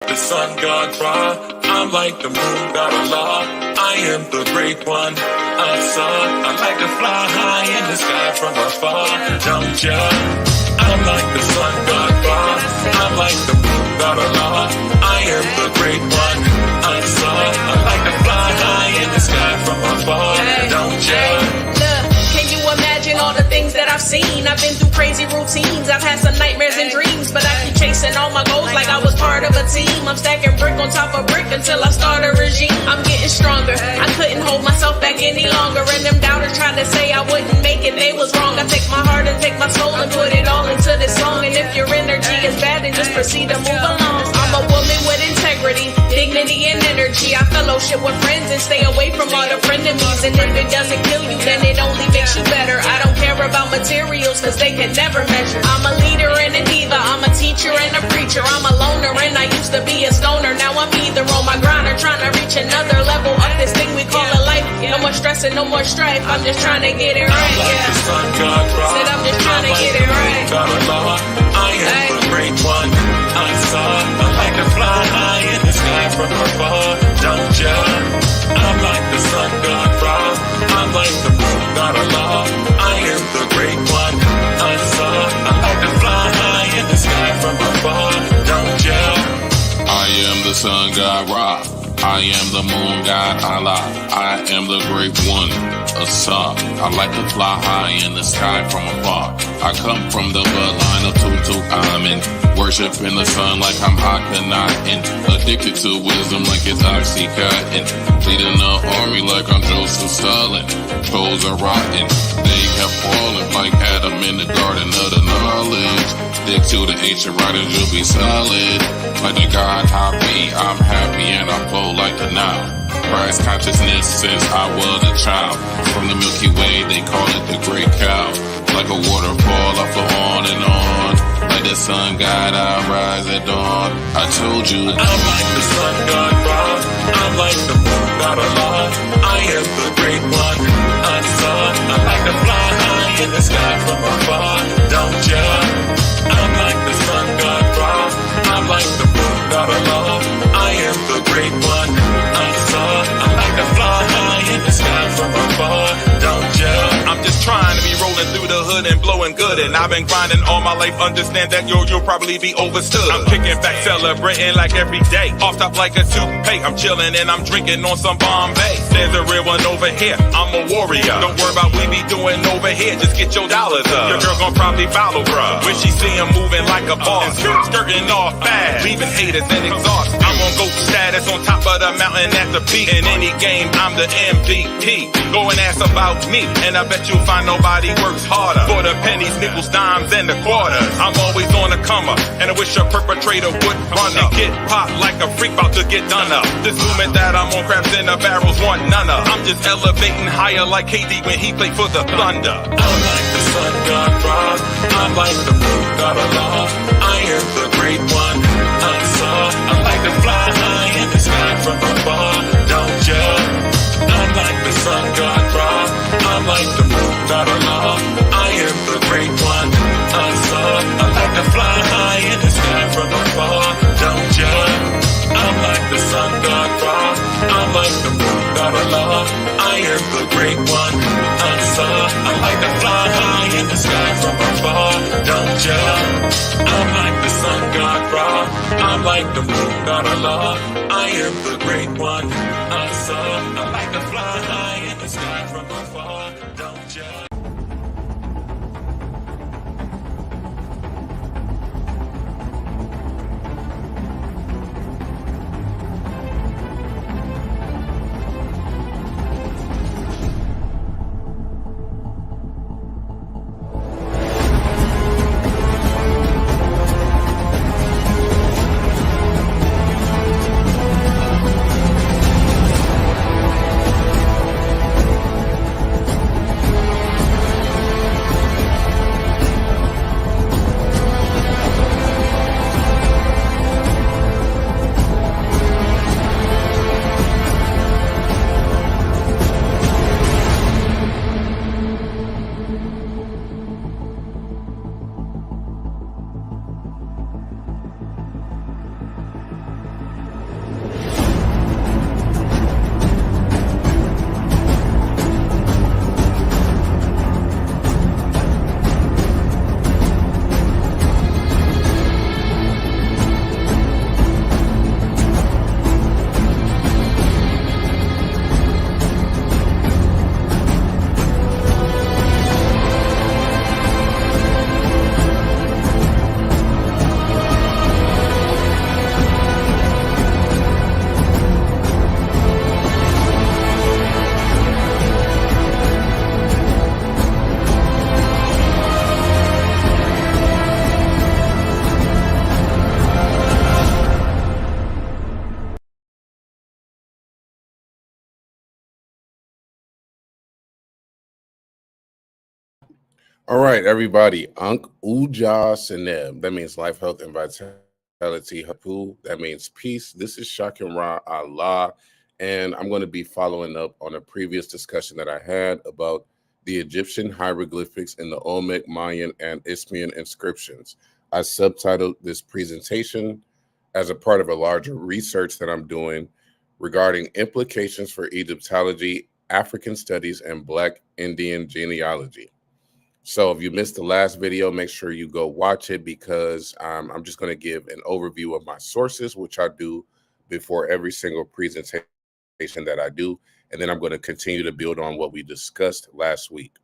the sun god Ra, I'm like the moon god Allah. I am the great one, Asa. I like to fly high in the sky from afar, don't ya? I'm like the sun god Ra, I'm like the moon god Allah. I am the great one, Asa. I like to fly high in the sky from afar, don't ya? Can you imagine all the things that I've seen? I've been through crazy routines, I've had some nightmares and dreams, but I keep chasing all my goals like I was part of a team. I'm stacking brick on top of brick until I start a regime. I'm getting stronger, I couldn't hold myself back any longer, and them doubters tried to say I wouldn't make it, they was wrong. I take my heart and take my soul and put it all into this song, and if your energy is bad, then just proceed to move along. I'm a woman with integrity, dignity, and energy. I fellowship with friends and stay away from all the frenemies, and if it doesn't kill you, then it only makes you better. I don't care about materials, cause they can never measure. I'm a leader and a diva, I'm a teacher and a preacher. I'm a loner and I used to be a stoner. Now I'm either on my grind or trying to reach another level of this thing we call a life. No more stress and no more strife, I'm just trying to get it right, yeah. Said I'm just trying to get it right. I am the great one, Asa. I like to fly high in the sky from afar, don't ya? I'm like the sun god Ra, I'm like the moon god Allah. I am the great one, Asa. I like to fly high in the sky from afar, don't ya? I am the sun god Ra, I am the moon god Allah. I am the great one, Asa. I like to fly high in the sky from afar. I come from the bloodline of Tutankhamun, worshiping the sun like I'm Akhenaten, addicted to wisdom like it's Oxycontin, leading the army like I'm Joseph Stalin. Toes are rotten, they kept falling like Adam in the garden of the knowledge. Stick to the ancient writings, you'll be solid. Like the God Happy, I'm happy and I flow like the Nile. Christ consciousness since I was a child. From the Milky Way, they call it the Great Cow. Like a waterfall, I flow on and on. Like the sun god, I rise at dawn. I told you, I'm like the sun god Ra, I'm like the moon god Allah. I am the great one, Asa. I like to fly high in the sky from afar, don't ya? I'm like the sun god Ra, I'm like the moon god Allah. I am the great one, Asa. I like to fly high in the sky from afar, don't ya? I'm just trying to be rolling through the hood and blowing good, and I've been grinding all my life. Understand that you'll probably be overstood. I'm kicking back, celebrating like every day. Off top like a toupee, I'm chilling and I'm drinking on some Bombay. There's a real one over here, I'm a warrior. Don't worry about what we be doing over here, just get your dollars up. Your girl gon' probably follow, bruh, when she see him moving like a boss, skirting off fast, leaving haters and exhaust. I'm on GOAT status on top of the mountain at the peak. In any game, I'm the MVP. Go and ask about me, and I bet you'll find nobody works harder for the pennies, nickels, dimes, and the quarters. I'm always on the come up, and I wish a perpetrator would run up. Get popped like a freak about to get done up. This movement that I'm on, crabs in the barrels want none of. I'm just elevating higher like KD when he played for the Thunder. I'm like the sun god Ra, I'm like the moon god Allah. I am the great one, Asa. I like to fly high in the sky from afar, don't ya? I'm like the sun god Ra, I'm like the moon god Allah. I am the great one, Asa. I like to fly high in the sky from afar, don't ya? I'm like the sun god Ra, I'm like the moon god Allah. I am the great one, Asa. I like to fly high in the sky from afar, don't ya? I'm like the sun god Ra, I'm like the moon god Allah. I am the great one, Asa. I like to fly high in the sky from afar, don't ya? All right, everybody. Ankh Uja Seneb. That means life, health, and vitality. Hapu. That means peace. This is Shakin Ra Allah. And I'm going to be following up on a previous discussion that I had about the Egyptian hieroglyphics in the Olmec, Mayan, and Isthmian inscriptions. I subtitled this presentation as a part of a larger research that I'm doing regarding implications for Egyptology, African studies, and Black Indian genealogy. So if you missed the last video, make sure you go watch it because I'm just going to give an overview of my sources, which I do before every single presentation that I do. And then I'm going to continue to build on what we discussed last week.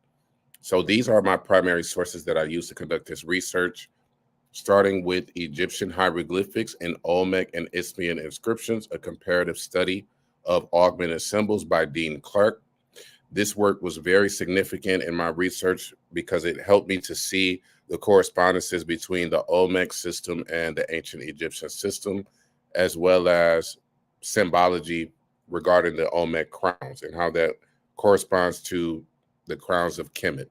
So these are my primary sources that I use to conduct this research, starting with Egyptian hieroglyphics and Olmec and Isthmian inscriptions, a comparative study of augmented symbols by Dean Clarke. This work was very significant in my research because it helped me to see the correspondences between the Olmec system and the ancient Egyptian system, as well as symbology regarding the Olmec crowns and how that corresponds to the crowns of Kemet.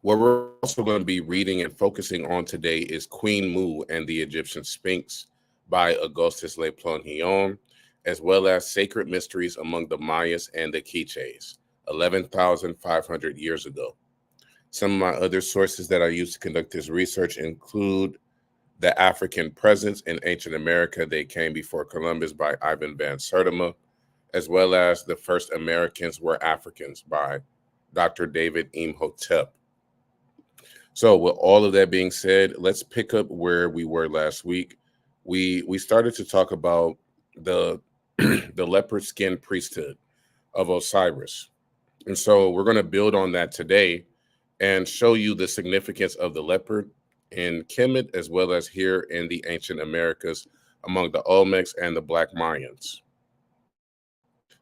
What we're also going to be reading and focusing on today is Queen Mu and the Egyptian Sphinx by Augustus Le Plongeon, as well as Sacred Mysteries Among the Mayas and the Quiches, 11,500 years ago. Some of my other sources that I use to conduct this research include The African Presence in Ancient America, They Came Before Columbus by Ivan van Sertima, as well as The First Americans Were Africans by Dr. David Imhotep. So with all of that being said, let's pick up where we were last week. We started to talk about the leopard skin priesthood of Osiris. And so we're going to build on that today and show you the significance of the leopard in Kemet, as well as here in the ancient Americas among the Olmecs and the Black Mayans.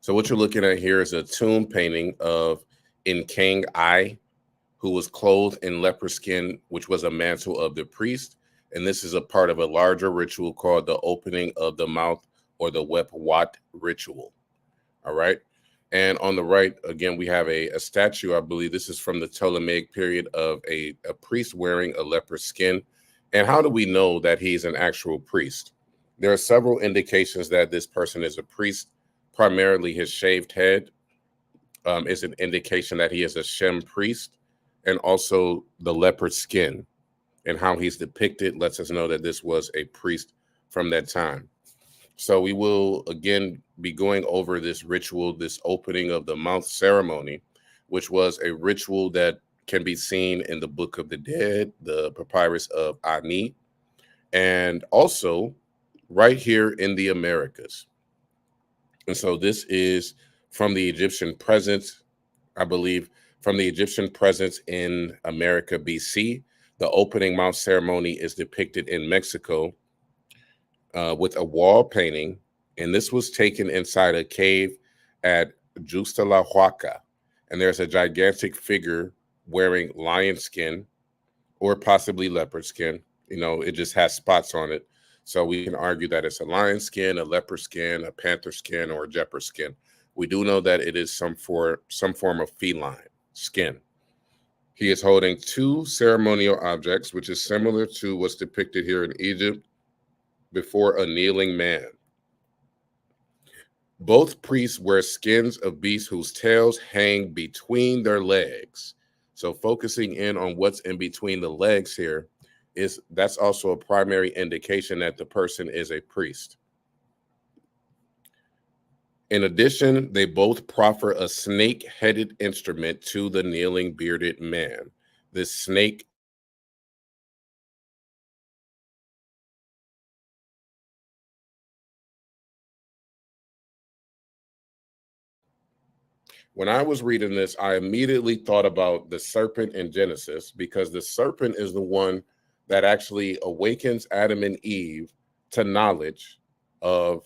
So what you're looking at here is a tomb painting of Nkang I, who was clothed in leopard skin, which was a mantle of the priest. And this is a part of a larger ritual called the opening of the mouth, or the Wep-Wat ritual. All right. And on the right, again, we have a statue. I believe this is from the Ptolemaic period of a priest wearing a leopard skin. And how do we know that he's an actual priest? There are several indications that this person is a priest. Primarily his shaved head is an indication that he is a Shem priest, and also the leopard skin and how he's depicted lets us know that this was a priest from that time. So we will, again, be going over this ritual, this opening of the mouth ceremony, which was a ritual that can be seen in the Book of the Dead, the Papyrus of Ani, and also right here in the Americas. And so this is from the Egyptian presence, I believe, from the Egyptian presence in America, BC. The opening mouth ceremony is depicted in Mexico, with a wall painting, and this was taken inside a cave at Juxtlahuaca. And there's a gigantic figure wearing lion skin or possibly leopard skin. You know, it just has spots on it. So we can argue that it's a lion skin, a leopard skin, a panther skin, or a jeopard skin. We do know that it is some form of feline skin. He is holding two ceremonial objects, which is similar to what's depicted here in Egypt before a kneeling man. Both priests wear skins of beasts whose tails hang between their legs. So focusing in on what's in between the legs here, that's also a primary indication that the person is a priest. In addition, they both proffer a snake-headed instrument to the kneeling bearded man. This snake When I was reading this, I immediately thought about the serpent in Genesis, because the serpent is the one that actually awakens Adam and Eve to knowledge of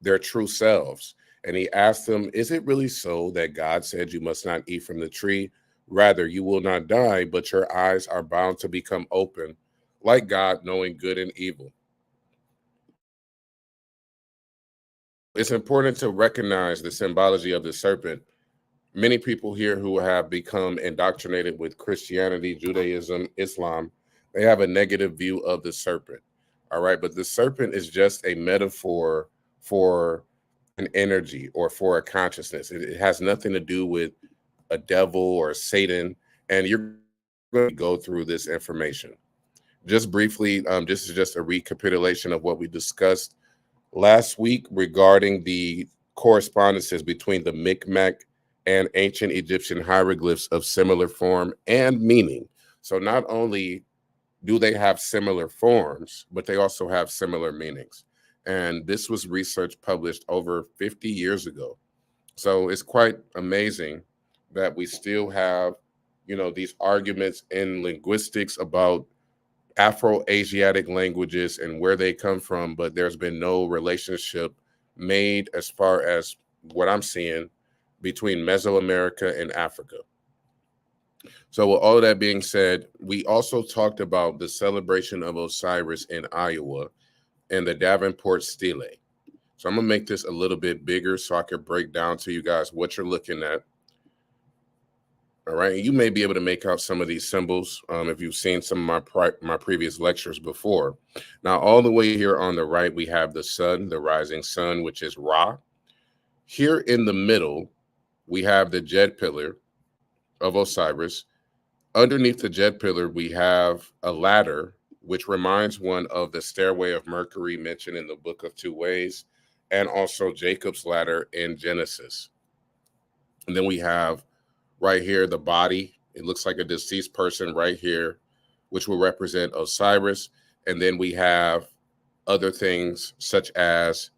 their true selves. And he asked them, is it really so that God said you must not eat from the tree? Rather, you will not die, but your eyes are bound to become open, like God, knowing good and evil. It's important to recognize the symbology of the serpent many people here who have become indoctrinated with Christianity, Judaism, Islam, they have a negative view of the serpent. All right. But the serpent is just a metaphor for an energy or for a consciousness. It has nothing to do with a devil or Satan. And you're going to go through this information. Just briefly, this is just a recapitulation of what we discussed last week regarding the correspondences between the Micmac and ancient Egyptian hieroglyphs of similar form and meaning. So not only do they have similar forms, but they also have similar meanings. And this was research published over 50 years ago. So it's quite amazing that we still have, these arguments in linguistics about Afro-Asiatic languages and where they come from, but there's been no relationship made as far as what I'm seeing between Mesoamerica and Africa. So with all of that being said, we also talked about the celebration of Osiris in Iowa and the Davenport stele. So I'm going to make this a little bit bigger so I can break down to you guys what you're looking at. All right. You may be able to make out some of these symbols if you've seen some of my previous lectures before. Now, all the way here on the right, we have the sun, the rising sun, which is Ra. Here in the middle, we have the jet pillar of Osiris. Underneath the jet pillar, we have a ladder, which reminds one of the stairway of Mercury mentioned in the Book of Two Ways, and also Jacob's ladder in Genesis. And then we have right here the body. It looks like a deceased person right here, which will represent Osiris. And then we have other things such as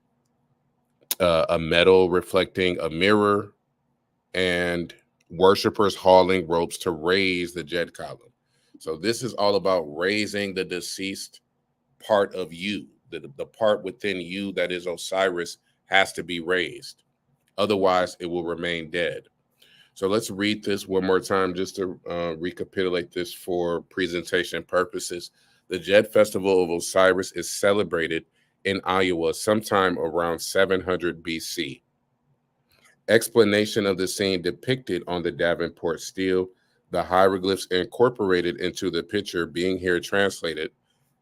a metal reflecting a mirror and worshipers hauling ropes to raise the jet column. So this is all about raising the deceased part of you. The part within you that is Osiris has to be raised. Otherwise, it will remain dead. So let's read this one more time just to recapitulate this for presentation purposes. The Jet Festival of Osiris is celebrated in Iowa sometime around 700 BC. Explanation of the scene depicted on the Davenport stele, the hieroglyphs incorporated into the picture being here translated,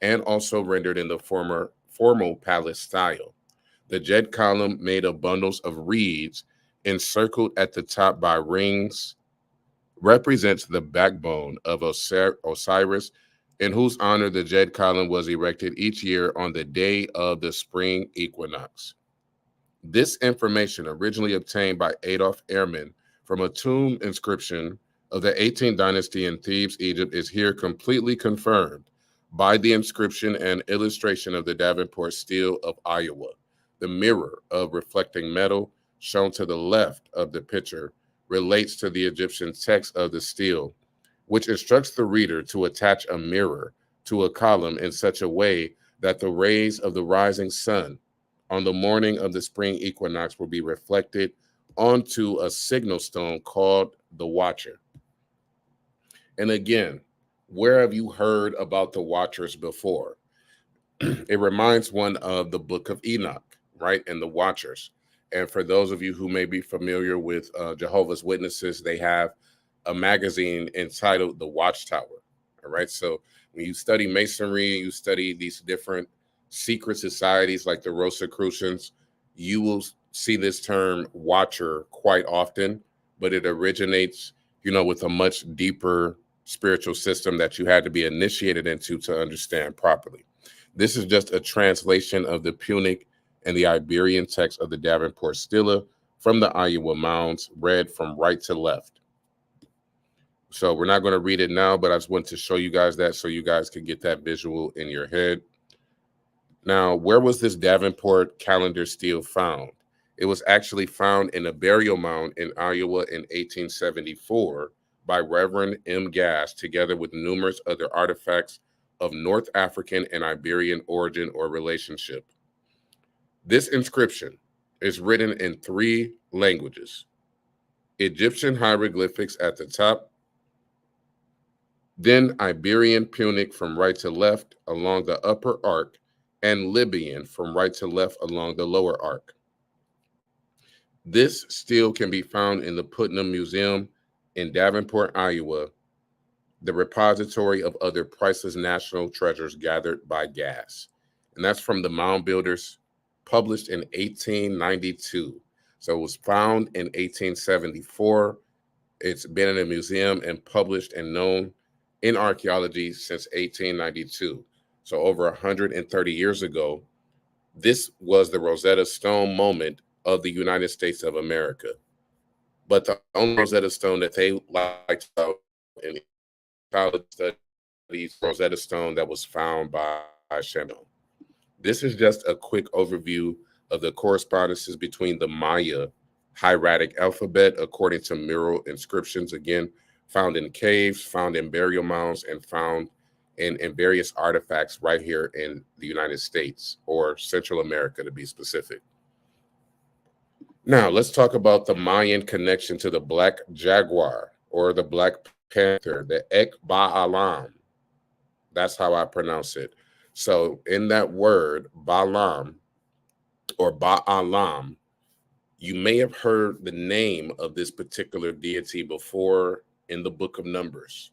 and also rendered in the formal palace style. The jet column made of bundles of reeds encircled at the top by rings represents the backbone of Osiris, in whose honor the jet column was erected each year on the day of the spring equinox. This information, originally obtained by Adolf Ehrman from a tomb inscription of the 18th dynasty in Thebes, Egypt, is here completely confirmed by the inscription and illustration of the Davenport stele of Iowa. The mirror of reflecting metal shown to the left of the picture relates to the Egyptian text of the stele, which instructs the reader to attach a mirror to a column in such a way that the rays of the rising sun on the morning of the spring equinox will be reflected onto a signal stone called the Watcher. And again, where have you heard about the Watchers before? It reminds one of the Book of Enoch, right? And the Watchers. And for those of you who may be familiar with Jehovah's Witnesses, they have a magazine entitled The Watchtower. All right. So when you study Masonry, you study these different secret societies like the Rosicrucians, you will see this term Watcher quite often, but it originates, with a much deeper spiritual system that you had to be initiated into to understand properly. This is just a translation of the Punic and the Iberian text of the Davenport stele from the Iowa mounds, read from right to left. So we're not going to read it now, but I just want to show you guys that so you guys can get that visual in your head. Now, where was this Davenport calendar stele found? It was actually found in a burial mound in Iowa in 1874 by Reverend M. Gass, together with numerous other artifacts of North African and Iberian origin or relationship. This inscription is written in 3 languages: Egyptian hieroglyphics at the top, then Iberian Punic from right to left along the upper arc, and Libyan from right to left along the lower arc. This still can be found in the Putnam Museum in Davenport, Iowa, the repository of other priceless national treasures gathered by gas. And that's from the Mound Builders, published in 1892. So it was found in 1874. It's been in a museum and published and known in archaeology since 1892. So over 130 years ago, this was the Rosetta Stone moment of the United States of America. But the only Rosetta Stone that they liked about in college studies, Rosetta Stone that was found by Champollion. This is just a quick overview of the correspondences between the Maya hieratic alphabet according to mural inscriptions, again, found in caves, found in burial mounds, and found in various artifacts right here in the United States, or Central America to be specific. Now, let's talk about the Mayan connection to the black jaguar or the black panther, the Ek-Ba'alam. That's how I pronounce it. So in that word, Ba'alam or Ba'alam, you may have heard the name of this particular deity before in the book of Numbers.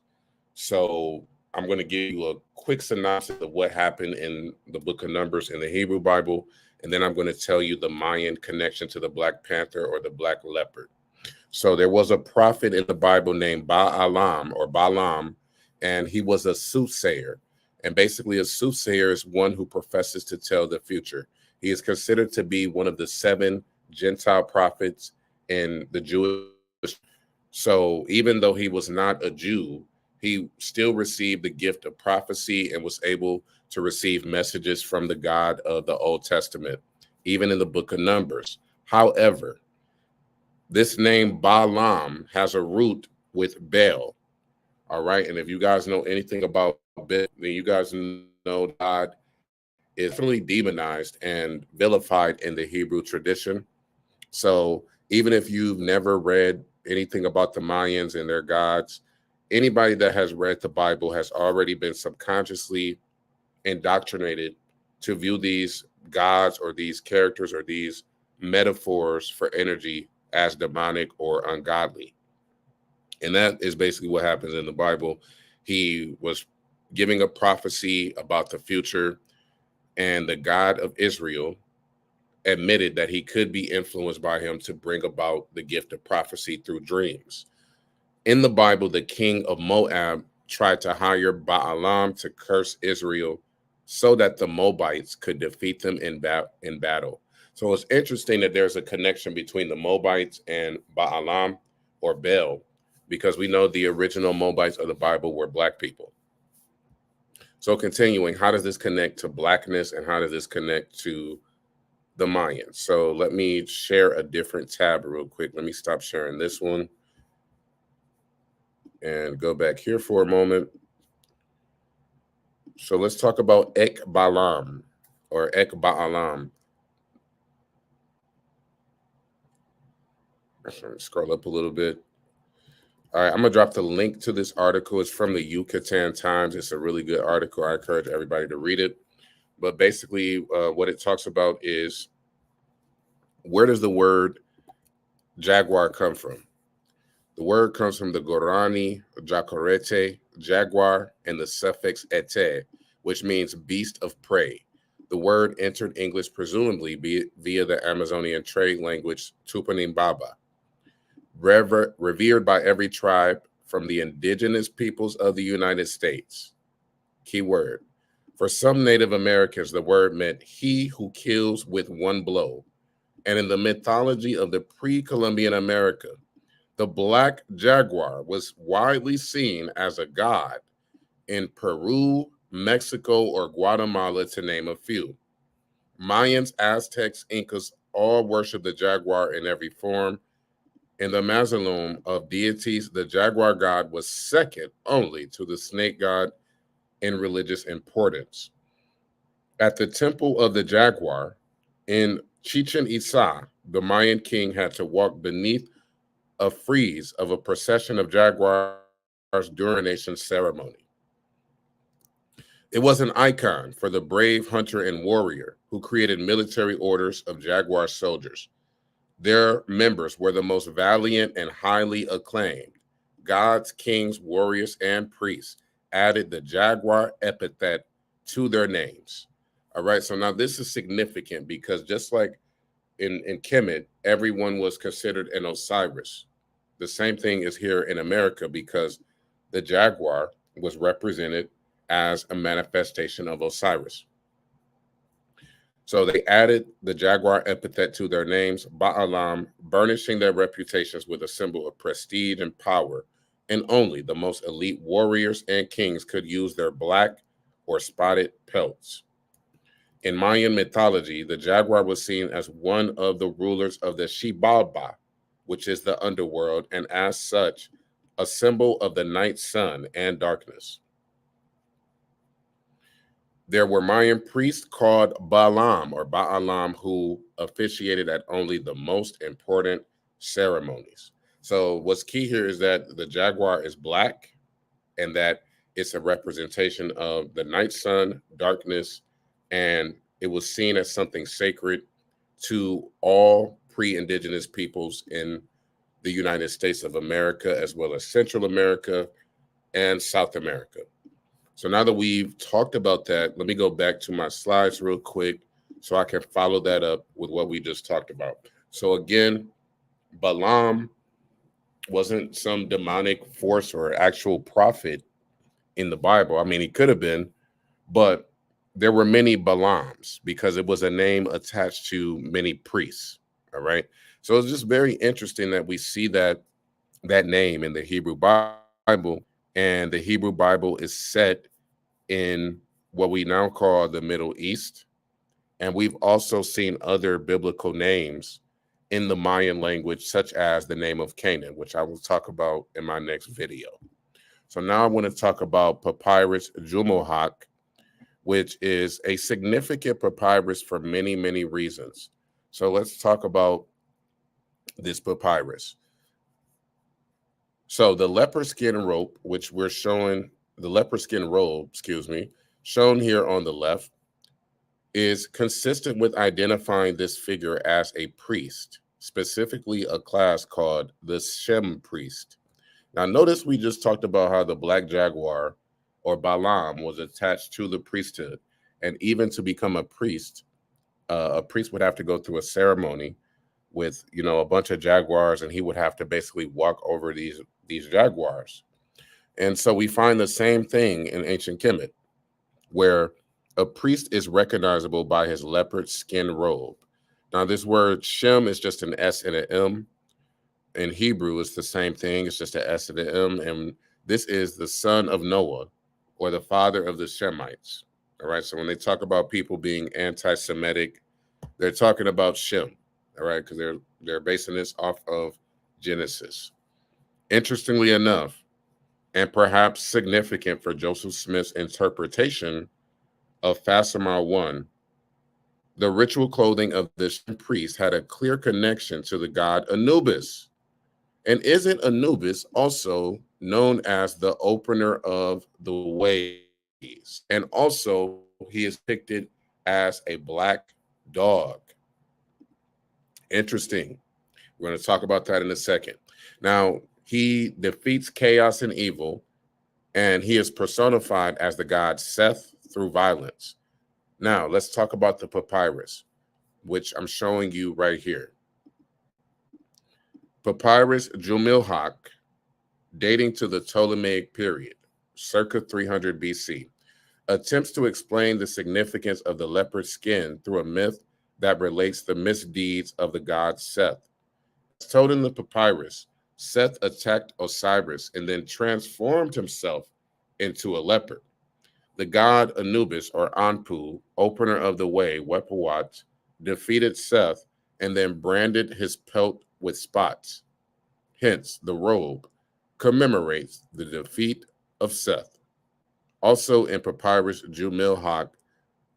So I'm going to give you a quick synopsis of what happened in the book of Numbers in the Hebrew Bible, and then I'm going to tell you the Mayan connection to the Black Panther or the Black Leopard. So there was a prophet in the Bible named Ba'alam or Balaam, and he was a soothsayer. And basically a soothsayer is one who professes to tell the future. He is considered to be one of the 7 Gentile prophets in the Jewish. So even though he was not a Jew, he still received the gift of prophecy and was able to receive messages from the God of the Old Testament, even in the book of Numbers. However, this name Balaam has a root with Baal. All right. And if you guys know anything about Baal, then you guys know God is really demonized and vilified in the Hebrew tradition. So even if you've never read anything about the Mayans and their gods, anybody that has read the Bible has already been subconsciously indoctrinated to view these gods or these characters or these metaphors for energy as demonic or ungodly. And that is basically what happens in the Bible. He was giving a prophecy about the future, and the God of Israel admitted that he could be influenced by him to bring about the gift of prophecy through dreams. In the Bible, the king of Moab tried to hire Balaam to curse Israel so that the Moabites could defeat them in battle. So it's interesting that there's a connection between the Moabites and Balaam or Baal, because we know the original Moabites of the Bible were black people. So continuing, how does this connect to blackness and how does this connect to the Mayans? So let me share a different tab real quick. Let me stop sharing this one and go back here for a moment. So let's talk about Ek-Balaam or Ek-Ba'alam. Scroll up a little bit. All right, I'm going to drop the link to this article. It's from the Yucatan Times. It's a really good article. I encourage everybody to read it. But basically, what it talks about is, where does the word jaguar come from? The word comes from the Guarani, jacarete, jaguar, and the suffix ete, which means beast of prey. The word entered English presumably via the Amazonian trade language Tupinimbaba. Revered by every tribe from the indigenous peoples of the United States. Key word. For some Native Americans, the word meant he who kills with one blow. And in the mythology of the pre-Columbian America, the black jaguar was widely seen as a god in Peru, Mexico, or Guatemala, to name a few. Mayans, Aztecs, Incas all worship the jaguar in every form. In the mausoleum of deities, the jaguar god was second only to the snake god in religious importance. At the temple of the jaguar in Chichen Itza, the Mayan king had to walk beneath a frieze of a procession of jaguars during a nation's ceremony. It was an icon for the brave hunter and warrior who created military orders of jaguar soldiers. Their members were the most valiant and highly acclaimed. Gods, kings, warriors, and priests added the jaguar epithet to their names. All right, so now this is significant because just like in Kemet, everyone was considered an Osiris. The same thing is here in America because the jaguar was represented as a manifestation of Osiris. So they added the jaguar epithet to their names, Ba'alam, burnishing their reputations with a symbol of prestige and power. And only the most elite warriors and kings could use their black or spotted pelts. In Mayan mythology, the jaguar was seen as one of the rulers of the Xibalba, which is the underworld, and as such, a symbol of the night sun and darkness. There were Mayan priests called Baalam or Ba'alam who officiated at only the most important ceremonies. So what's key here is that the jaguar is black and that it's a representation of the night sun, darkness, and it was seen as something sacred to all pre-indigenous peoples in the United States of America, as well as Central America and South America. So now that we've talked about that, let me go back to my slides real quick so I can follow that up with what we just talked about. So again, Balaam wasn't some demonic force or actual prophet in the Bible. I mean, he could have been, but there were many Balaams because it was a name attached to many priests. All right. So it's just very interesting that we see that name in the Hebrew Bible, and the Hebrew Bible is set in what we now call the Middle East. And we've also seen other biblical names in the Mayan language, such as the name of Canaan, which I will talk about in my next video. So now I want to talk about Papyrus Jumohak, which is a significant papyrus for many, many reasons. So let's talk about this papyrus. So the leopard skin robe, which we're showing, the leopard skin robe, shown here on the left, is consistent with identifying this figure as a priest, specifically a class called the Shem priest. Now, notice we just talked about how the black jaguar or Balaam was attached to the priesthood, and even to become a priest would have to go through a ceremony with, a bunch of jaguars, and he would have to basically walk over these jaguars. And so we find the same thing in ancient Kemet, where a priest is recognizable by his leopard skin robe. Now, this word Shem is just an S and an M. In Hebrew, it's the same thing. It's just an S and an M. And this is the son of Noah, or the father of the Shemites. All right. So when they talk about people being anti-Semitic, they're talking about Shem. All right. Because they're basing this off of Genesis. Interestingly enough, and perhaps significant for Joseph Smith's interpretation of Fasimar 1, the ritual clothing of this priest had a clear connection to the god Anubis. And isn't Anubis also known as the opener of the ways? And also, he is depicted as a black dog. Interesting. We're going to talk about that in a second. Now, he defeats chaos and evil, and he is personified as the god Seth through violence. Now, let's talk about the papyrus, which I'm showing you right here. Papyrus Jumilhak, dating to the Ptolemaic period, circa 300 BC, attempts to explain the significance of the leopard skin through a myth that relates the misdeeds of the god Seth. As told in the papyrus, Seth attacked Osiris and then transformed himself into a leopard. The god Anubis, or Anpu, opener of the way, Wepawat, defeated Seth and then branded his pelt with spots. Hence, the robe commemorates the defeat of Seth. Also in Papyrus Jumilhak,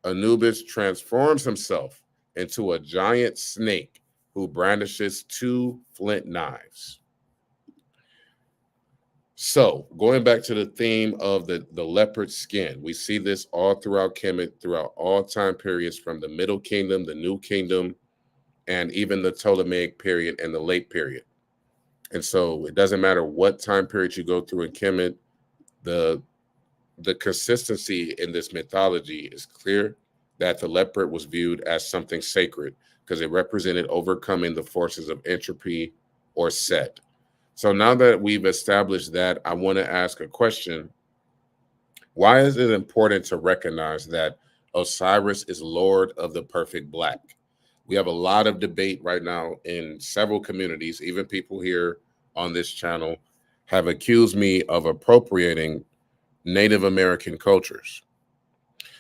Anubis transforms himself into a giant snake who brandishes 2 flint knives. So, going back to the theme of the leopard skin, we see this all throughout Kemet, throughout all time periods from the Middle Kingdom, the New Kingdom, and even the Ptolemaic period and the late period. And so it doesn't matter what time period you go through in Kemet, the consistency in this mythology is clear that the leopard was viewed as something sacred because it represented overcoming the forces of entropy or Set. So now that we've established that, I want to ask a question. Why is it important to recognize that Osiris is Lord of the Perfect Black? We have a lot of debate right now in several communities. Even people here on this channel have accused me of appropriating Native American cultures.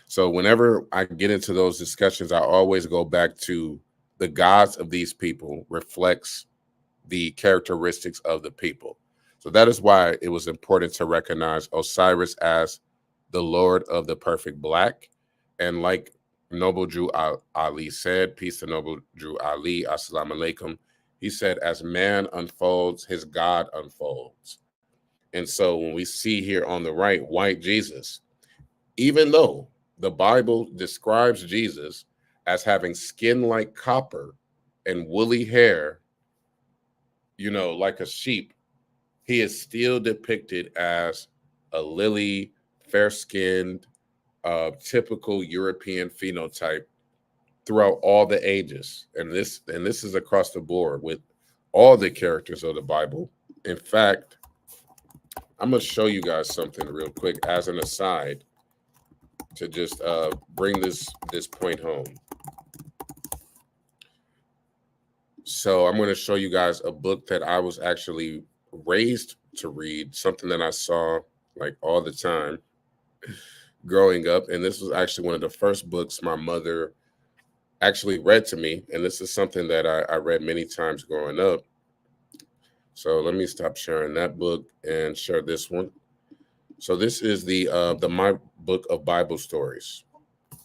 So whenever I get into those discussions, I always go back to the gods of these people reflects the characteristics of the people. So that is why it was important to recognize Osiris as the Lord of the Perfect Black. And like Noble Drew Ali said, peace to Noble Drew Ali, assalamu alaikum. He said, as man unfolds, his God unfolds. And so when we see here on the right, white Jesus, even though the Bible describes Jesus as having skin like copper and woolly hair, you know, like a sheep, he is still depicted as a lily, fair-skinned, typical European phenotype throughout all the ages. And this is across the board with all the characters of the Bible. In fact, I'm going to show you guys something real quick as an aside to just bring this point home. So I'm going to show you guys a book that I was actually raised to read, something that I saw like all the time growing up. And this was actually one of the first books my mother actually read to me. And this is something that I read many times growing up. So let me stop sharing that book and share this one. So this is the My Book of Bible Stories.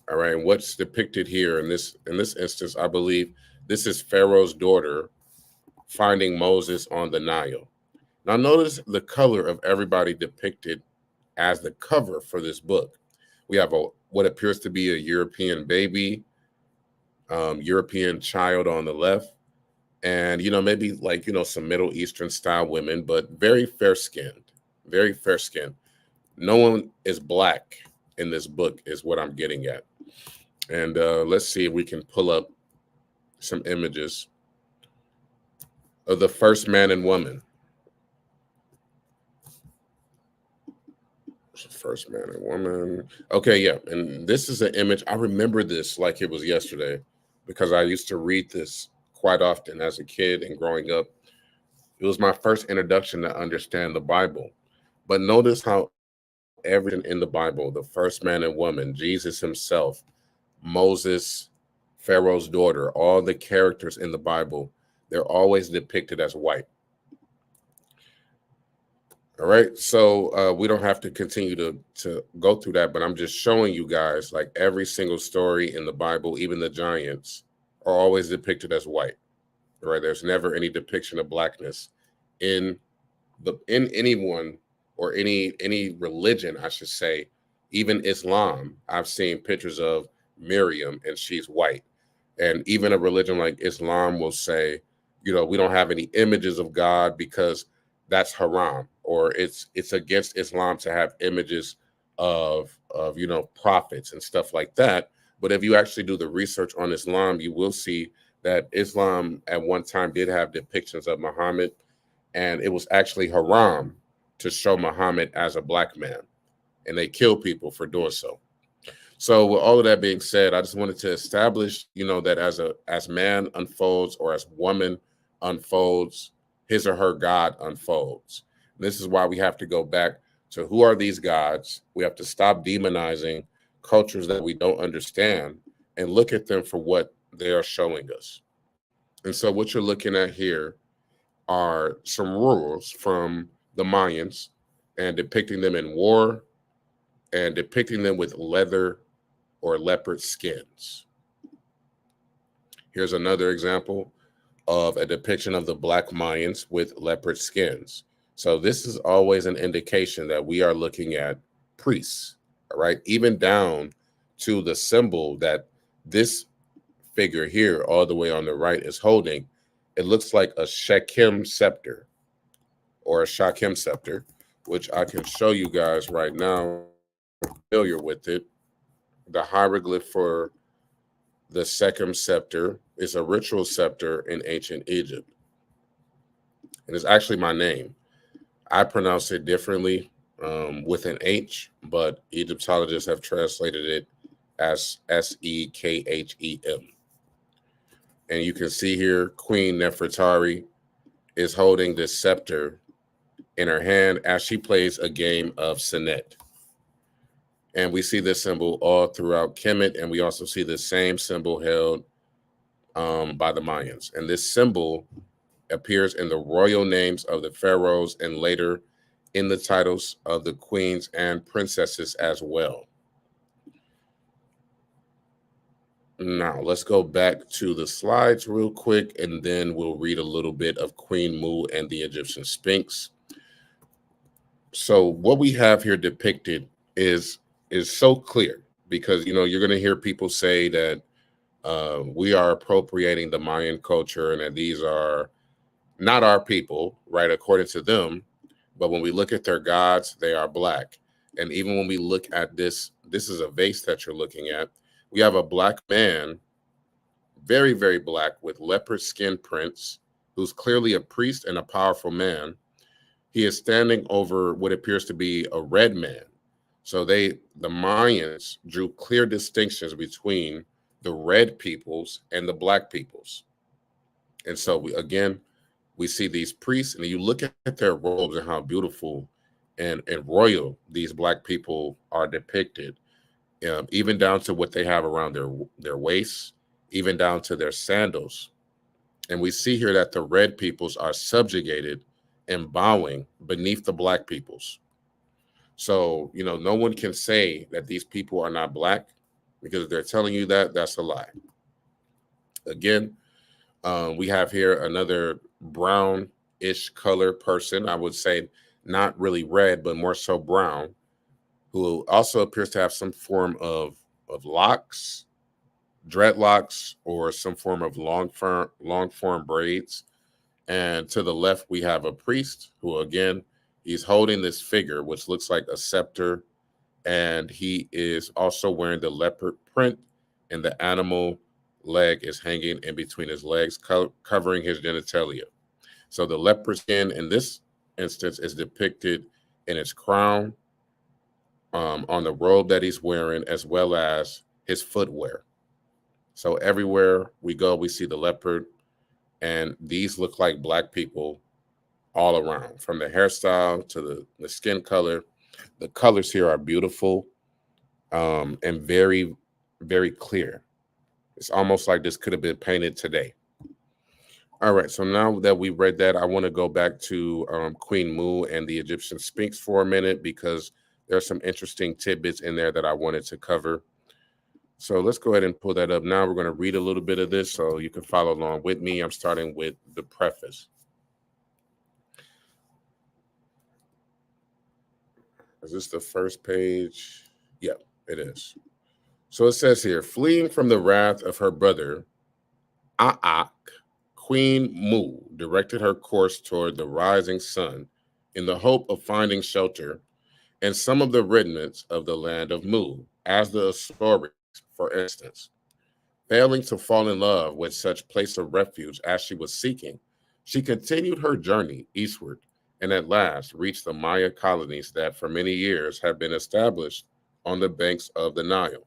All right. And what's depicted here in this instance, I believe this is Pharaoh's daughter finding Moses on the Nile. Now notice the color of everybody depicted as the cover for this book. We have what appears to be a European baby, European child on the left, and, you know, maybe like, you know, some Middle Eastern style women, but very fair skinned, very fair skinned. No one is black in this book is what I'm getting at. And let's see if we can pull up some images of the first man and woman. First man and woman. Okay, yeah. And this is an image. I remember this like it was yesterday because I used to read this quite often as a kid and growing up. It was my first introduction to understand the Bible. But notice how everything in the Bible, the first man and woman, Jesus himself, Moses, Pharaoh's daughter, all the characters in the Bible, they're always depicted as white. All right, so we don't have to continue to go through that, but I'm just showing you guys like every single story in the Bible, even the giants, are always depicted as white. All right, there's never any depiction of blackness in anyone or any religion, I should say. Even Islam, I've seen pictures of Miriam and she's white. And even a religion like Islam will say, you know, we don't have any images of God because that's haram, or it's against Islam to have images of you know, prophets and stuff like that. But if you actually do the research on Islam, you will see that Islam at one time did have depictions of Muhammad, and it was actually haram to show Muhammad as a black man, and they kill people for doing so. So with all of that being said, I just wanted to establish, you know, that as man unfolds or as woman unfolds, his or her God unfolds. And this is why we have to go back to who are these gods. We have to stop demonizing cultures that we don't understand and look at them for what they are showing us. And so what you're looking at here are some rules from the Mayans and depicting them in war and depicting them with leather or leopard skins. Here's another example of a depiction of the Black Mayans with leopard skins. So this is always an indication that we are looking at priests, all right? Even down to the symbol that this figure here, all the way on the right, is holding, it looks like a Shechem scepter or a Shechem scepter, which I can show you guys right now. Familiar with it. The hieroglyph for the Shechem scepter is a ritual scepter in ancient Egypt. And it's actually my name. I pronounce it differently with an H, but Egyptologists have translated it as Sekhem. And you can see here, Queen Nefertari is holding this scepter in her hand as she plays a game of Senet. And we see this symbol all throughout Kemet, and we also see the same symbol held by the Mayans. And this symbol appears in the royal names of the pharaohs and later in the titles of the queens and princesses as well. Now, let's go back to the slides real quick, and then we'll read a little bit of Queen Mu and the Egyptian Sphinx. So what we have here depicted is so clear, because, you know, you're going to hear people say that we are appropriating the Mayan culture and that these are not our people, right, according to them. But when we look at their gods, they are black. And even when we look at this is a vase that you're looking at. We have a black man, very, very black, with leopard skin prints, who's clearly a priest and a powerful man. He is standing over what appears to be a red man. So the Mayans drew clear distinctions between the red peoples and the black peoples. And so we see these priests, and you look at their robes and how beautiful and royal these black people are depicted, even down to what they have around their waists, even down to their sandals. And we see here that the red peoples are subjugated and bowing beneath the black peoples. So, you know, no one can say that these people are not black, because if they're telling you that, that's a lie. Again, we have here another brown-ish color person. I would say not really red, but more so brown, who also appears to have some form of locks, dreadlocks, or some form of long form braids. And to the left, we have a priest who, again, he's holding this figure, which looks like a scepter, and he is also wearing the leopard print, and the animal leg is hanging in between his legs, covering his genitalia. So the leopard skin in this instance is depicted in its crown, on the robe that he's wearing, as well as his footwear. So everywhere we go, we see the leopard, and these look like black people all around, from the hairstyle to the skin color. The colors here are beautiful and very, very clear. It's almost like this could have been painted today. All right, so now that we read that, I want to go back to Queen Mu and the Egyptian Sphinx for a minute, because there's some interesting tidbits in there that I wanted to cover. So let's go ahead and pull that up now. We're going to read a little bit of this so you can follow along with me. I'm starting with the preface. Is this the first page? Yep, it is. So it says here, fleeing from the wrath of her brother, Aak, Queen Mu directed her course toward the rising sun in the hope of finding shelter in some of the remnants of the land of Mu, as the Osiris, for instance. Failing to fall in love with such place of refuge as she was seeking, she continued her journey eastward and at last reached the Maya colonies that for many years have been established on the banks of the Nile.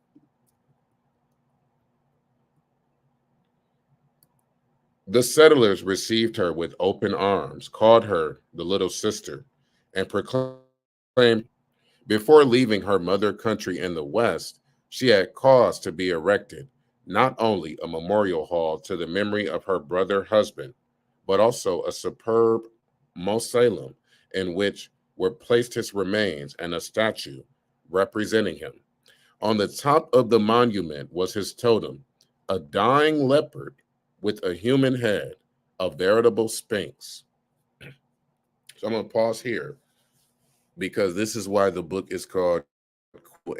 The settlers received her with open arms, called her the little sister, and proclaimed before leaving her mother country in the West, she had caused to be erected not only a memorial hall to the memory of her brother husband, but also a superb mausoleum in which were placed his remains and a statue representing him. On the top of the monument was his totem, a dying leopard with a human head, a veritable sphinx. So I'm going to pause here, because this is why the book is called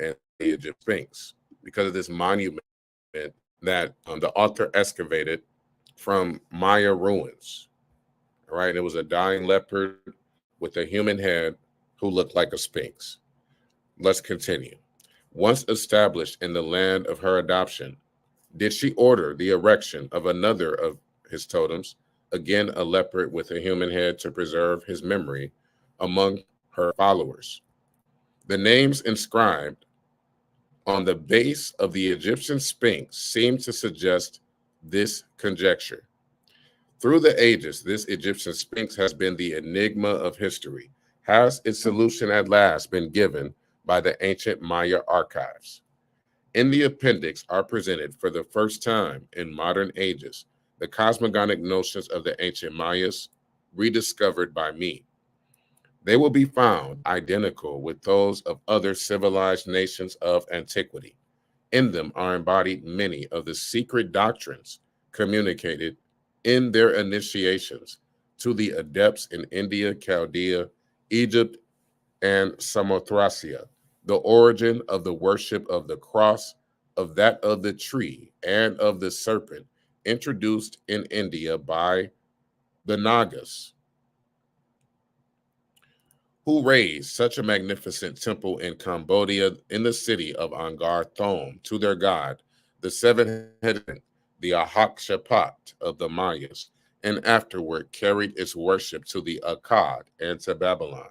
and the Egyptian Sphinx, because of this monument that the author excavated from Maya ruins. All right, it was a dying leopard with a human head who looked like a sphinx. Let's continue. Once established in the land of her adoption, did she order the erection of another of his totems, again a leopard with a human head, to preserve his memory among her followers? The names inscribed on the base of the Egyptian Sphinx seem to suggest this conjecture. Through the ages, this Egyptian Sphinx has been the enigma of history. Has its solution at last been given by the ancient Maya archives? In the appendix are presented for the first time in modern ages the cosmogonic notions of the ancient Mayas, rediscovered by me. They will be found identical with those of other civilized nations of antiquity. In them are embodied many of the secret doctrines communicated in their initiations to the adepts in India, Chaldea, Egypt, and Samothracia, the origin of the worship of the cross, of that of the tree, and of the serpent, introduced in India by the Nagas, who raised such a magnificent temple in Cambodia in the city of Angkor Thom to their god, the seven-headed, the Ahakshaphat of the Mayas, and afterward carried its worship to the Akkad and to Babylon.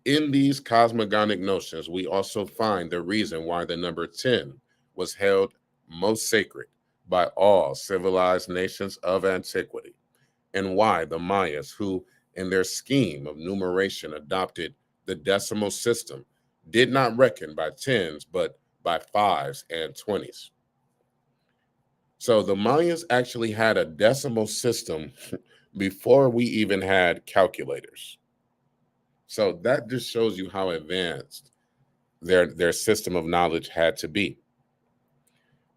In these cosmogonic notions, we also find the reason why the number 10 was held most sacred by all civilized nations of antiquity, and why the Mayas, who in their scheme of numeration adopted the decimal system, did not reckon by tens, but by fives and 20s. So the Mayans actually had a decimal system before we even had calculators. So that just shows you how advanced their system of knowledge had to be.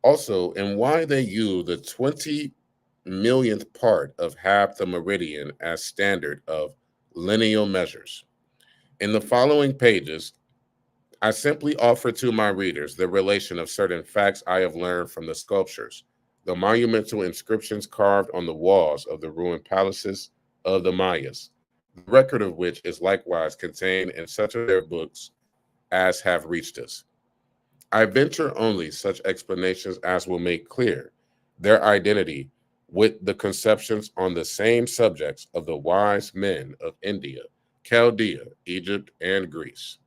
Also, and why they use the 20 millionth part of half the meridian as standard of lineal measures. In the following pages, I simply offer to my readers the relation of certain facts I have learned from the sculptures, the monumental inscriptions carved on the walls of the ruined palaces of the Mayas, the record of which is likewise contained in such of their books as have reached us. I venture only such explanations as will make clear their identity with the conceptions on the same subjects of the wise men of India, Chaldea, Egypt, and Greece.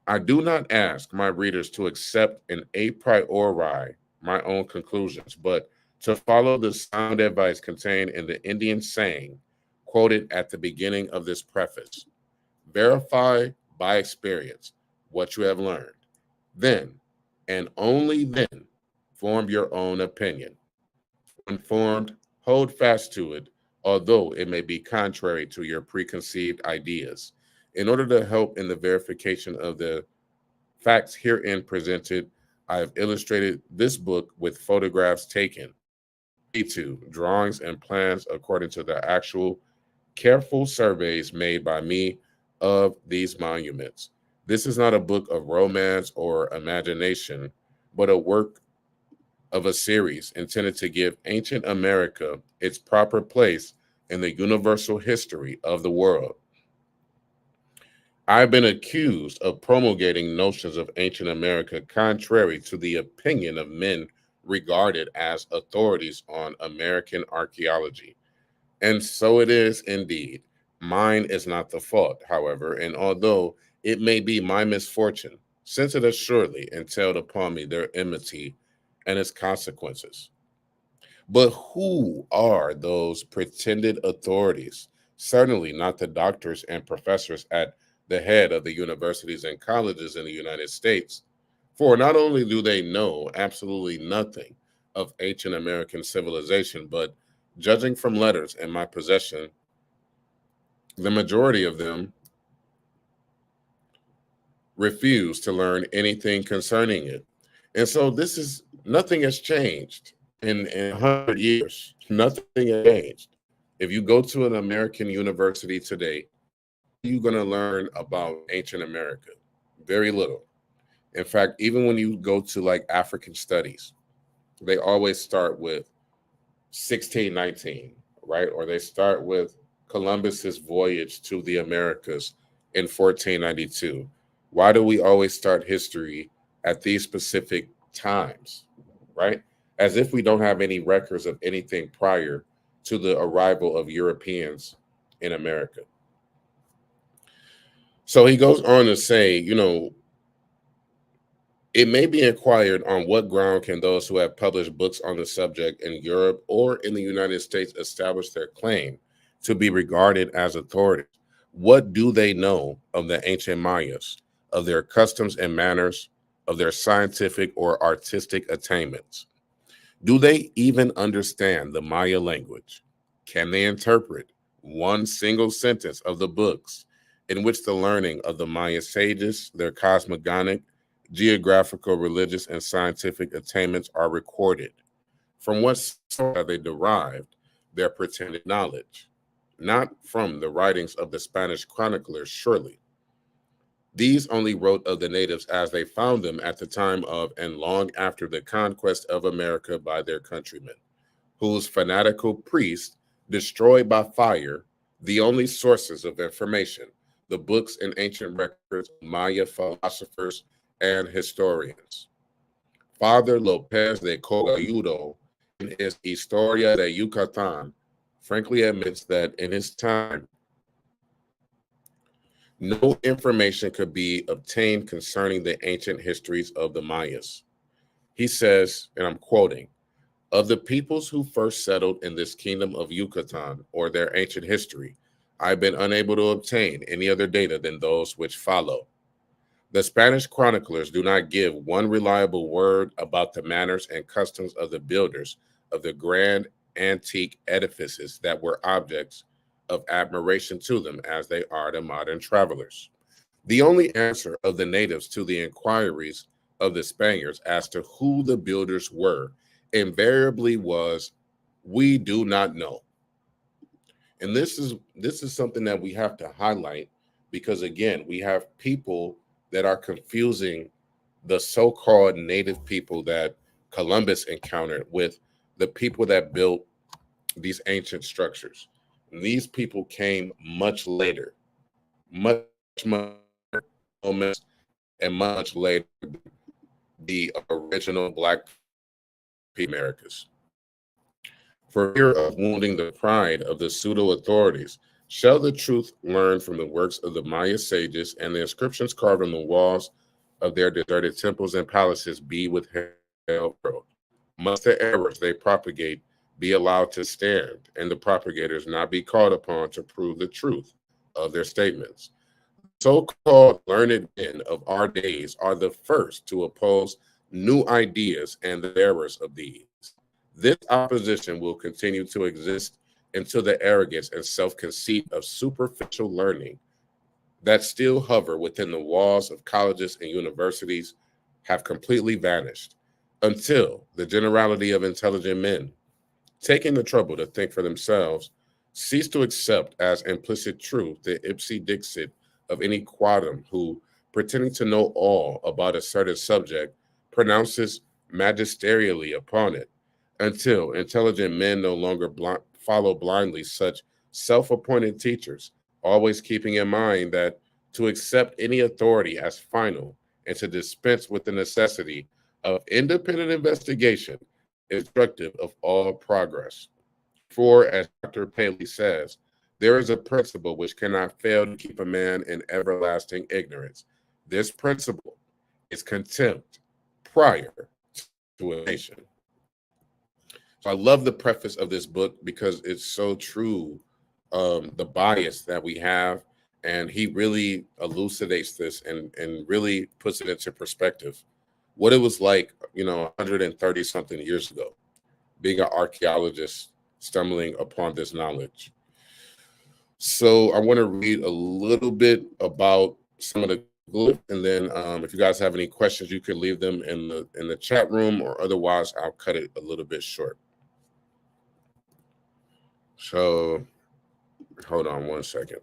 I do not ask my readers to accept and a priori my own conclusions, but to follow the sound advice contained in the Indian saying quoted at the beginning of this preface. Verify by experience what you have learned. Then, and only then, form your own opinion. When formed, hold fast to it, although it may be contrary to your preconceived ideas. In order to help in the verification of the facts herein presented, I have illustrated this book with photographs taken, drawings and plans according to the actual careful surveys made by me of these monuments. This is not a book of romance or imagination, but a work of a series intended to give ancient America its proper place in the universal history of the world. I've been accused of promulgating notions of ancient America contrary to the opinion of men regarded as authorities on American archaeology. And so it is indeed. Mine is not the fault, however, and although it may be my misfortune, since it has surely entailed upon me their enmity and its consequences. But who are those pretended authorities? Certainly not the doctors and professors at the head of the universities and colleges in the United States. For not only do they know absolutely nothing of ancient American civilization, but judging from letters in my possession, the majority of them refuse to learn anything concerning it. And so this is, nothing has changed in 100 years. Nothing has changed. If you go to an American university today, you're going to learn about ancient America? Very little. In fact, even when you go to like African studies, they always start with 1619, right? Or they start with Columbus's voyage to the Americas in 1492. Why do we always start history at these specific times, right? As if we don't have any records of anything prior to the arrival of Europeans in America. So he goes on to say, it may be inquired on what ground can those who have published books on the subject in Europe or in the United States establish their claim to be regarded as authorities. What do they know of the ancient Mayas, of their customs and manners, of their scientific or artistic attainments? Do they even understand the Maya language? Can they interpret one single sentence of the books in which the learning of the Maya sages, their cosmogonic, geographical, religious, and scientific attainments are recorded? From what source have they derived their pretended knowledge? Not from the writings of the Spanish chroniclers, surely. These only wrote of the natives as they found them at the time of and long after the conquest of America by their countrymen, whose fanatical priests destroyed by fire the only sources of information, the books and ancient records of Maya philosophers and historians. Father Lopez de Cogayudo, in his Historia de Yucatan, frankly admits that in his time, no information could be obtained concerning the ancient histories of the Mayas. He says, and I'm quoting, of the peoples who first settled in this kingdom of Yucatan or their ancient history, I've been unable to obtain any other data than those which follow. The Spanish chroniclers do not give one reliable word about the manners and customs of the builders of the grand antique edifices that were objects of admiration to them as they are to modern travelers. The only answer of the natives to the inquiries of the Spaniards as to who the builders were invariably was, "We do not know." And this is something that we have to highlight because again, we have people that are confusing the so-called native people that Columbus encountered with the people that built these ancient structures. And these people came much later, much, much Olmecs, and much later the original Black Americas. For fear of wounding the pride of the pseudo-authorities, shall the truth learned from the works of the Maya sages and the inscriptions carved on the walls of their deserted temples and palaces be withheld? Must the errors they propagate be allowed to stand, and the propagators not be called upon to prove the truth of their statements? So-called learned men of our days are the first to oppose new ideas and the errors of these. This opposition will continue to exist until the arrogance and self-conceit of superficial learning that still hover within the walls of colleges and universities have completely vanished, until the generality of intelligent men, taking the trouble to think for themselves, cease to accept as implicit truth the ipse dixit of any quantum who, pretending to know all about a certain subject, pronounces magisterially upon it, until intelligent men no longer follow blindly such self-appointed teachers, always keeping in mind that to accept any authority as final and to dispense with the necessity of independent investigation is destructive of all progress. For, as Dr. Paley says, there is a principle which cannot fail to keep a man in everlasting ignorance. This principle is contempt prior to a nation. So I love the preface of this book because it's so true, the bias that we have. And he really elucidates this and really puts it into perspective. What it was like, 130 something years ago, being an archaeologist stumbling upon this knowledge. So I want to read a little bit about some of the glyphs, and then if you guys have any questions, you can leave them in the chat room, or otherwise I'll cut it a little bit short. So hold on one second.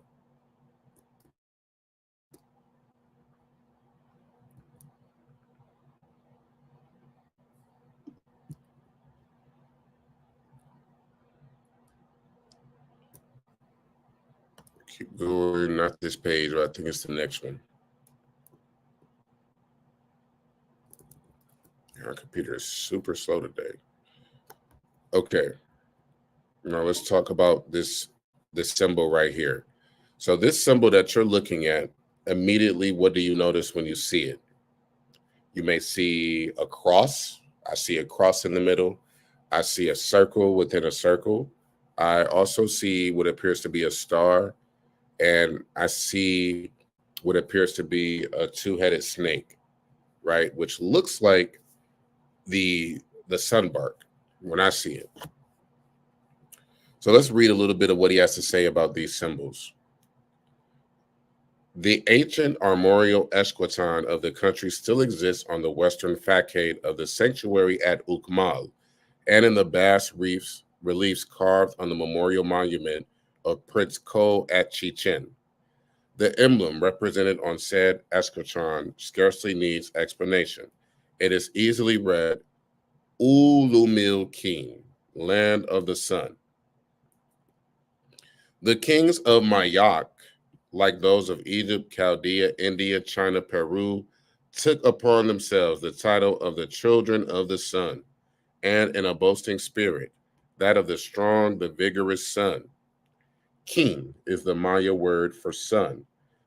Keep going, not this page, but I think it's the next one. Our computer is super slow today. Okay. Now let's talk about this symbol right here. So this symbol that you're looking at, immediately, what do you notice when you see it? You may see a cross. I see a cross in the middle. I see a circle within a circle. I also see what appears to be a star. And I see what appears to be a two-headed snake, right? Which looks like the sunbark when I see it. So let's read a little bit of what he has to say about these symbols. The ancient armorial eschaton of the country still exists on the western facade of the sanctuary at Ukmal and in the bas reliefs carved on the memorial monument of Prince Ko at Chichen. The emblem represented on said eschaton scarcely needs explanation. It is easily read, Ulumil King, land of the sun. The kings of Mayak, like those of Egypt, Chaldea, India, China, Peru, took upon themselves the title of the children of the sun, and in a boasting spirit, that of the strong, the vigorous sun. King is the Maya word for sun,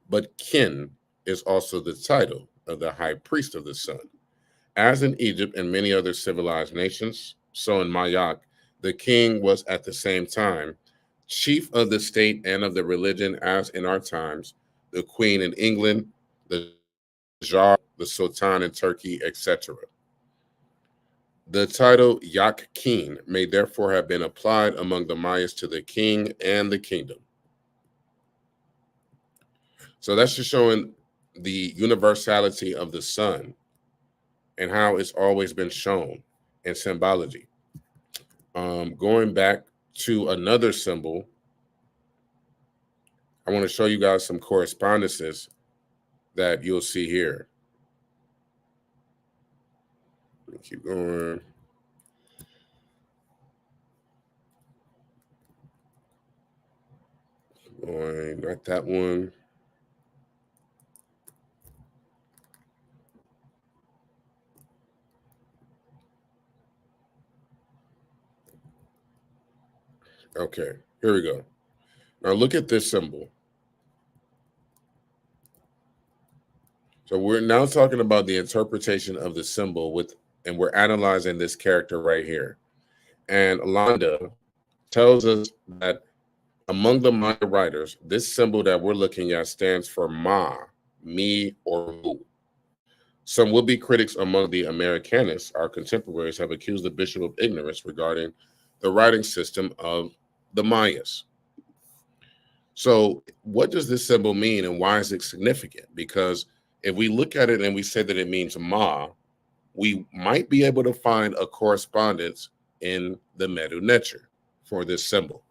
but kin is also the title of the high priest of the sun. As in Egypt and many other civilized nations, so in Mayak, the king was at the same time chief of the state and of the religion, as in our times, the queen in England, the Jar, the Sultan in Turkey, etc. The title Yak King may therefore have been applied among the Mayas to the king and the kingdom. So that's just showing the universality of the sun and how it's always been shown in symbology. Going back to another symbol, I want to show you guys some correspondences that you'll see here. Let me keep going. Not that one. Okay, here we go. Now look at this symbol. So we're now talking about the interpretation of the symbol and we're analyzing this character right here. And Londa tells us that among the Maya writers, this symbol that we're looking at stands for Ma, me, or mu. Some would-be critics among the Americanists, our contemporaries, have accused the bishop of ignorance regarding the writing system of the Mayas. So what does this symbol mean and why is it significant? Because if we look at it and we say that it means Ma, we might be able to find a correspondence in the Medu Neter for this symbol.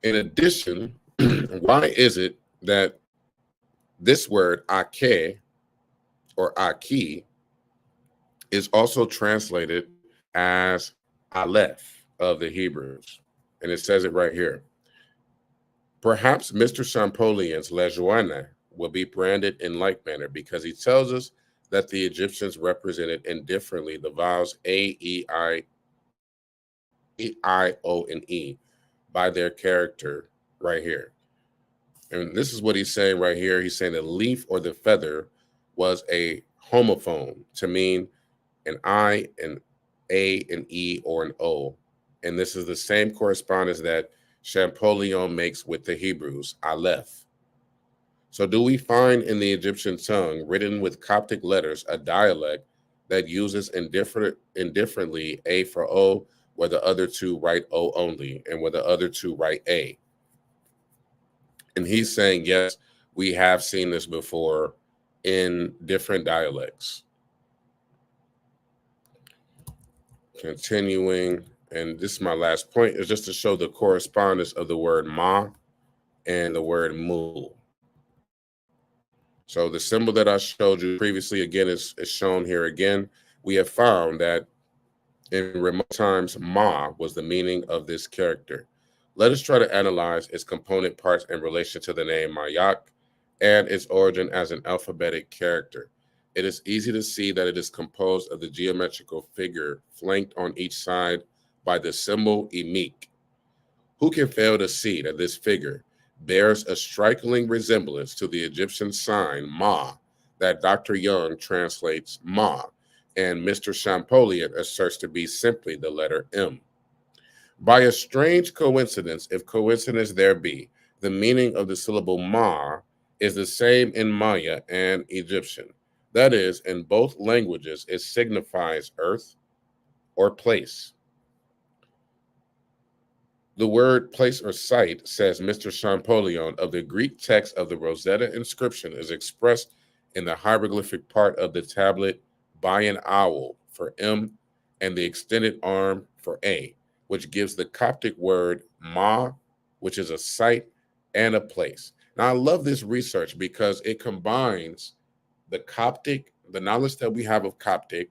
In addition, why is it that this word Ake or Aki is also translated as Aleph of the Hebrews? And it says it right here. Perhaps Mr. Champollion's Lejoana will be branded in like manner because he tells us that the Egyptians represented indifferently the vowels A, E, I, O, and E by their character right here. And this is what he's saying right here. He's saying the leaf or the feather was a homophone to mean an I, an A, an E, or an O. And this is the same correspondence that Champollion makes with the Hebrews, Aleph. So do we find in the Egyptian tongue, written with Coptic letters, a dialect that uses indifferently A for O, where the other two write O only, and where the other two write A? And he's saying, yes, we have seen this before in different dialects. Continuing, and this is my last point, is just to show the correspondence of the word Ma and the word Mu. So the symbol that I showed you previously, again, is shown here again. We have found that in remote times, Ma was the meaning of this character. Let us try to analyze its component parts in relation to the name Mayak and its origin as an alphabetic character. It is easy to see that it is composed of the geometrical figure flanked on each side by the symbol Emek. Who can fail to see that this figure bears a striking resemblance to the Egyptian sign Ma that Dr. Young translates Ma, and Mr. Champollion asserts to be simply the letter M. By a strange coincidence, if coincidence there be, the meaning of the syllable Ma is the same in Maya and Egyptian. That is, in both languages, it signifies earth or place. The word place or site, says Mr. Champollion, of the Greek text of the Rosetta inscription is expressed in the hieroglyphic part of the tablet by an owl for M and the extended arm for A, which gives the Coptic word ma, which is a site and a place. Now, I love this research because it combines the Coptic, the knowledge that we have of Coptic,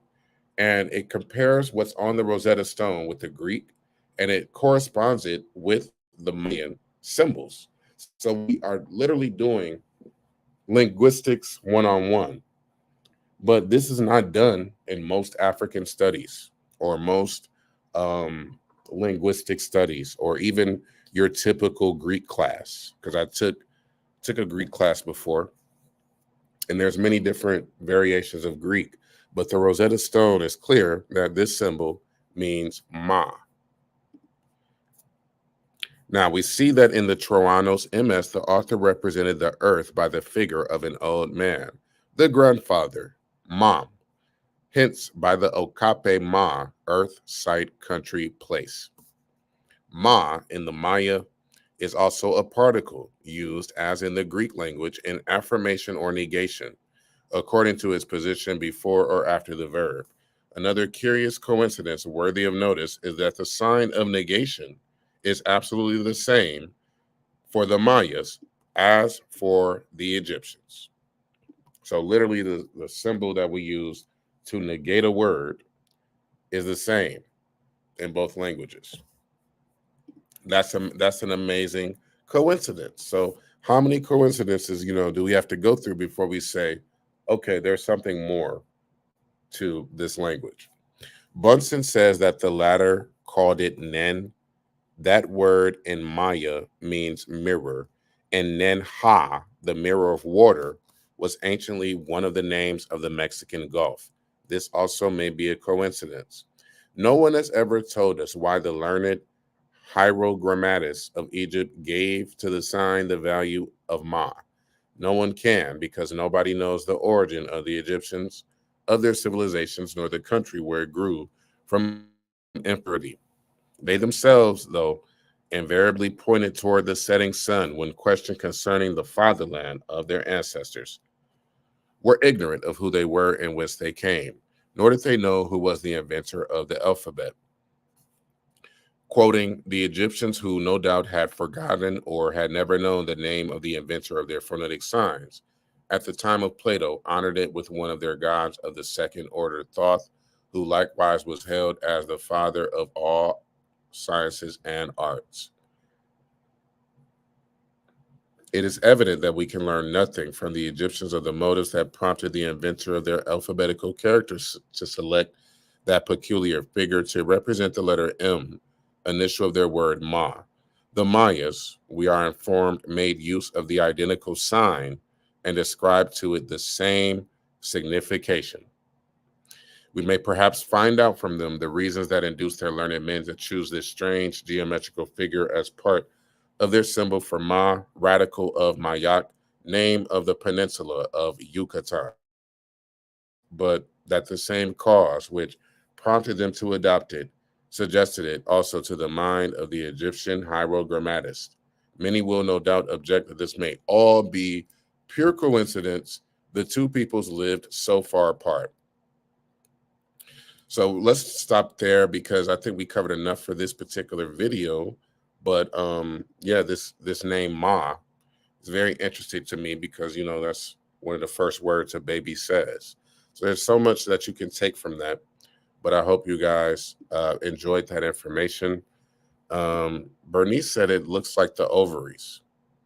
and it compares what's on the Rosetta Stone with the Greek, and it corresponds it with the Mayan symbols. So we are literally doing linguistics one-on-one. But this is not done in most African studies or most linguistic studies or even your typical Greek class, because I took a Greek class before, and there's many different variations of Greek, but the Rosetta Stone is clear that this symbol means Ma. Now, we see that in the Troanos MS, the author represented the earth by the figure of an old man, the grandfather, Mam, hence by the Okape Ma, earth, site, country, place. Ma in the Maya is also a particle used, as in the Greek language, in affirmation or negation, according to its position before or after the verb. Another curious coincidence worthy of notice is that the sign of negation is absolutely the same for the Mayas as for the Egyptians. So literally the symbol that we use to negate a word is the same in both languages. That's an amazing coincidence. So how many coincidences, do we have to go through before we say, okay, there's something more to this language? Bunsen says that the latter called it Nen. That word in Maya means mirror, and Nen-Ha, the mirror of water, was anciently one of the names of the Mexican Gulf. This also may be a coincidence. No one has ever told us why the learned hieroglyphs of Egypt gave to the sign the value of Ma. No one can, because nobody knows the origin of the Egyptians, of their civilizations, nor the country where it grew from impurity. They themselves, though, invariably pointed toward the setting sun when questioned concerning the fatherland of their ancestors, were ignorant of who they were and whence they came, nor did they know who was the inventor of the alphabet. Quoting the Egyptians, who no doubt had forgotten or had never known the name of the inventor of their phonetic signs, at the time of Plato, honored it with one of their gods of the second order, Thoth, who likewise was held as the father of all sciences and arts. It is evident that we can learn nothing from the Egyptians of the motives that prompted the inventor of their alphabetical characters to select that peculiar figure to represent the letter M, initial of their word Ma. The Mayas, we are informed, made use of the identical sign and ascribed to it the same signification. We may perhaps find out from them the reasons that induced their learned men to choose this strange geometrical figure as part of their symbol for Ma, radical of Mayak, name of the peninsula of Yucatan. But that the same cause which prompted them to adopt it suggested it also to the mind of the Egyptian hieroglyphist. Many will no doubt object that this may all be pure coincidence. The two peoples lived so far apart. So let's stop there because I think we covered enough for this particular video. But yeah, this name Ma is very interesting to me because, that's one of the first words a baby says. So there's so much that you can take from that. But I hope you guys enjoyed that information. Bernice said it looks like the ovaries.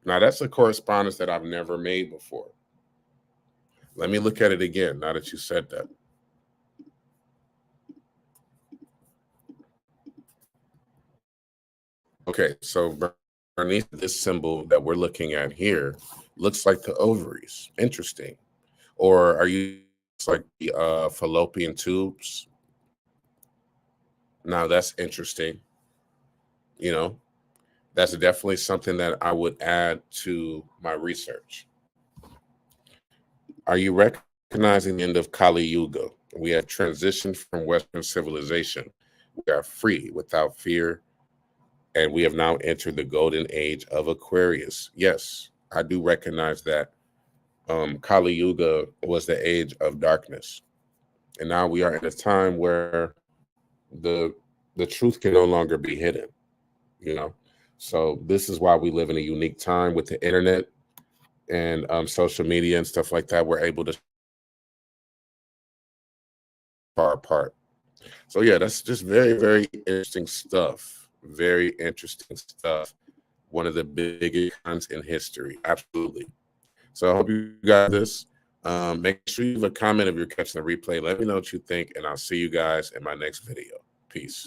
Now, that's a correspondence that I've never made before. Let me look at it again now that you said that. Okay, so Bernice, this symbol that we're looking at here looks like the ovaries. Interesting. Or are you like the fallopian tubes? Now, that's interesting. You know, that's definitely something that I would add to my research. Are you recognizing the end of Kali Yuga? We have transitioned from Western civilization. We are free without fear, and we have now entered the golden age of Aquarius. Yes, I do recognize that. Kali Yuga was the age of darkness, and now we are in a time where the truth can no longer be hidden. You know, so this is why we live in a unique time with the internet and social media and stuff like that. We're able to far apart. So yeah, that's just very, very interesting stuff. Very interesting stuff. One of the biggest times in history. Absolutely. So I hope you got this. Make sure you leave a comment if you're catching the replay. Let me know what you think, and I'll see you guys in my next video. Peace.